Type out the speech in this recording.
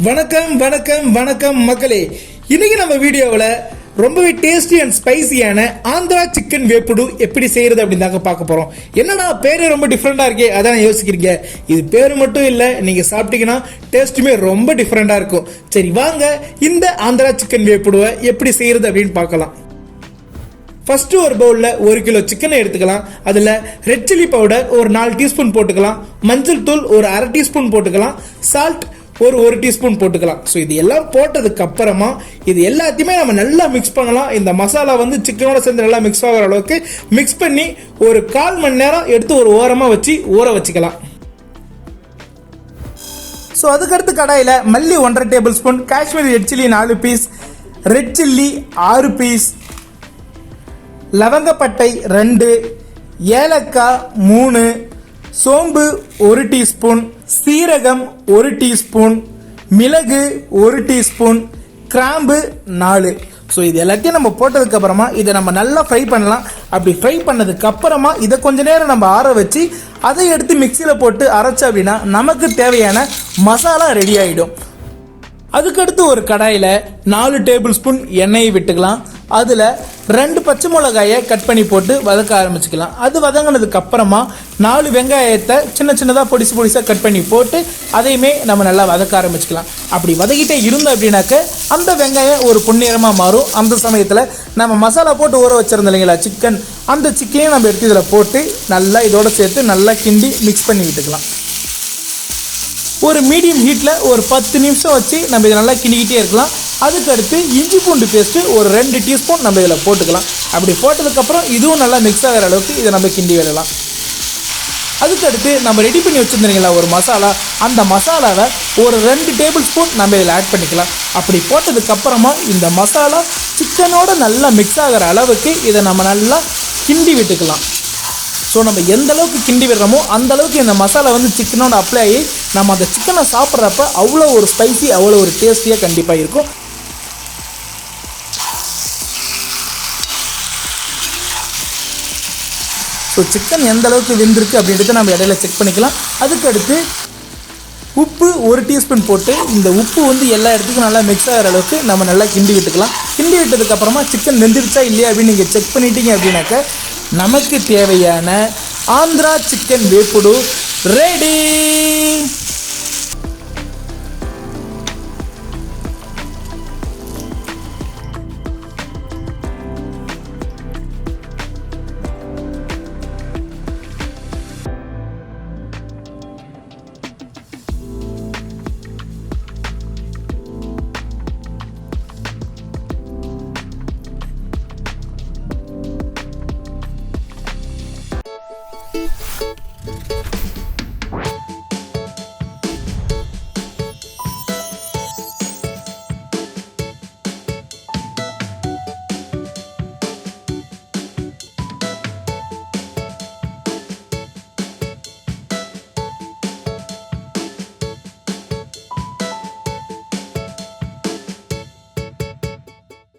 வணக்கம் வணக்கம் வணக்கம் மக்களே. இன்னைக்கு நம்ம வீடியோவில் ரொம்பவே டேஸ்டி அண்ட் ஸ்பைசியான ஆந்திரா சிக்கன் வேப்புடு எப்படி செய்யறது அப்படின்னு தாங்க பார்க்க போறோம். என்னடா பேரு ரொம்ப டிஃப்ரெண்டா இருக்கே அதான் யோசிக்கிறீங்க. இது பேரு மட்டும் இல்ல, நீங்க சாப்பிட்டீங்கன்னா டேஸ்ட்டுமே ரொம்ப டிஃப்ரெண்டா இருக்கும். சரி வாங்க இந்த ஆந்திரா சிக்கன் வேப்புடுவை எப்படி செய்யறது அப்படின்னு பார்க்கலாம். ஃபர்ஸ்ட் ஒரு பவுல்ல 1 கிலோ சிக்கனை எடுத்துக்கலாம். அதுல ரெட் சில்லி பவுடர் ஒரு 4 டீஸ்பூன் போட்டுக்கலாம், மஞ்சள் தூள் ஒரு 1/2 டீஸ்பூன் போட்டுக்கலாம், சால்ட் ஒரு 1 டீஸ்பூன் போட்டுக்கலாம். ஸோ இது எல்லாம் போட்டதுக்கு அப்புறமா இது எல்லாத்தையுமே நம்ம நல்லா மிக்ஸ் பண்ணலாம். இந்த மசாலா வந்து சிக்கனோட சேர்ந்து நல்லா மிக்ஸ் ஆகிற அளவுக்கு மிக்ஸ் பண்ணி ஒரு 1/4 மணி நேரம் எடுத்து ஒரு ஓரமாக வச்சு ஊற வச்சுக்கலாம். ஸோ அதுக்கடுத்து கடாயில் மல்லி 1.5 tablespoon, Kashmiri red chilli 4 piece, red chilli 6 piece, லவங்கப்பட்டை 2, ஏலக்காய் 3, சோம்பு 1 டீஸ்பூன், சீரகம் 1 டீஸ்பூன், மிளகு 1 டீஸ்பூன், கிராம்பு 4. ஸோ இது எல்லாத்தையும் நம்ம போட்டதுக்கு அப்புறமா இதை நம்ம நல்லா ஃப்ரை பண்ணலாம். அப்படி ஃப்ரை பண்ணதுக்கு அப்புறமா இதை கொஞ்ச நேரம் நம்ம ஆற வச்சு அதை எடுத்து மிக்சியில் போட்டு அரைச்சோம் அப்படின்னா நமக்கு தேவையான மசாலா ரெடி ஆகிடும். அதுக்கடுத்து ஒரு கடாயில் 4 டேபிள் ஸ்பூன் எண்ணெயை விட்டுக்கலாம். அதில் 2 பச்சை மிளகாயை கட் பண்ணி போட்டு வதக்க ஆரம்பிச்சுக்கலாம். அது வதங்கினதுக்கு அப்புறமா 4 வெங்காயத்தை சின்ன சின்னதாக பொடிசாக கட் பண்ணி போட்டு அதையுமே நம்ம நல்லா வதக்க ஆரம்பிச்சுக்கலாம். அப்படி வதக்கிட்டே இருந்தோம் அப்படின்னாக்க அந்த வெங்காயம் ஒரு பொன்னிறமாக மாறும். அந்த சமயத்தில் நம்ம மசாலா போட்டு ஊற வச்சுருந்தோம் இல்லைங்களா சிக்கன், அந்த சிக்கனையும் நம்ம எடுத்து இதில் போட்டு நல்லா இதோடு சேர்த்து நல்லா கிண்டி மிக்ஸ் பண்ணி விட்டுக்கலாம். ஒரு மீடியம் ஹீட்டில் ஒரு 10 நிமிஷம் வச்சு நம்ம இதை நல்லா கிண்டிக்கிட்டே இருக்கலாம். அதுக்கடுத்து இஞ்சி பூண்டு பேஸ்ட்டு ஒரு 2 டீஸ்பூன் நம்ம இதில் போட்டுக்கலாம். அப்படி போட்டதுக்கப்புறம் இதுவும் நல்லா மிக்ஸ் ஆகிற அளவுக்கு இதை நம்ம கிண்டி விடலாம். அதுக்கடுத்து நம்ம ரெடி பண்ணி வச்சுருந்தீங்களா ஒரு மசாலா, அந்த மசாலாவை ஒரு 2 டேபிள் ஸ்பூன் நம்ம இதில் ஆட் பண்ணிக்கலாம். அப்படி போட்டதுக்கப்புறமா இந்த மசாலா சிக்கனோட நல்லா மிக்ஸ் ஆகிற அளவுக்கு இதை நம்ம நல்லா கிண்டி விட்டுக்கலாம். ஸோ நம்ம எந்த அளவுக்கு கிண்டி விடுறோமோ அந்த அளவுக்கு இந்த மசாலா வந்து சிக்கனோட அப்ளை ஆகி நம்ம அந்த சிக்கனை சாப்பிட்றப்ப அவ்வளோ ஒரு ஸ்பைசி, அவ்வளோ ஒரு டேஸ்டியாக கண்டிப்பாக இருக்கும். ஸோ சிக்கன் எந்த அளவுக்கு வெந்திருக்கு அப்படின்றத நம்ம இடையில செக் பண்ணிக்கலாம். அதுக்கடுத்து உப்பு 1 டீஸ்பூன் போட்டு இந்த உப்பு வந்து எல்லா இடத்துக்கும் நல்லா மிக்ஸ் ஆகிற அளவுக்கு நம்ம நல்லா கிண்டி விட்டுக்கலாம். கிண்டி விட்டதுக்கப்புறமா சிக்கன் வெந்துருச்சா இல்லையா அப்படின்னு நீங்கள் செக் பண்ணிட்டீங்க அப்படின்னாக்க நமக்கு தேவையான ஆந்திரா சிக்கன் வேப்புடு ரெடி.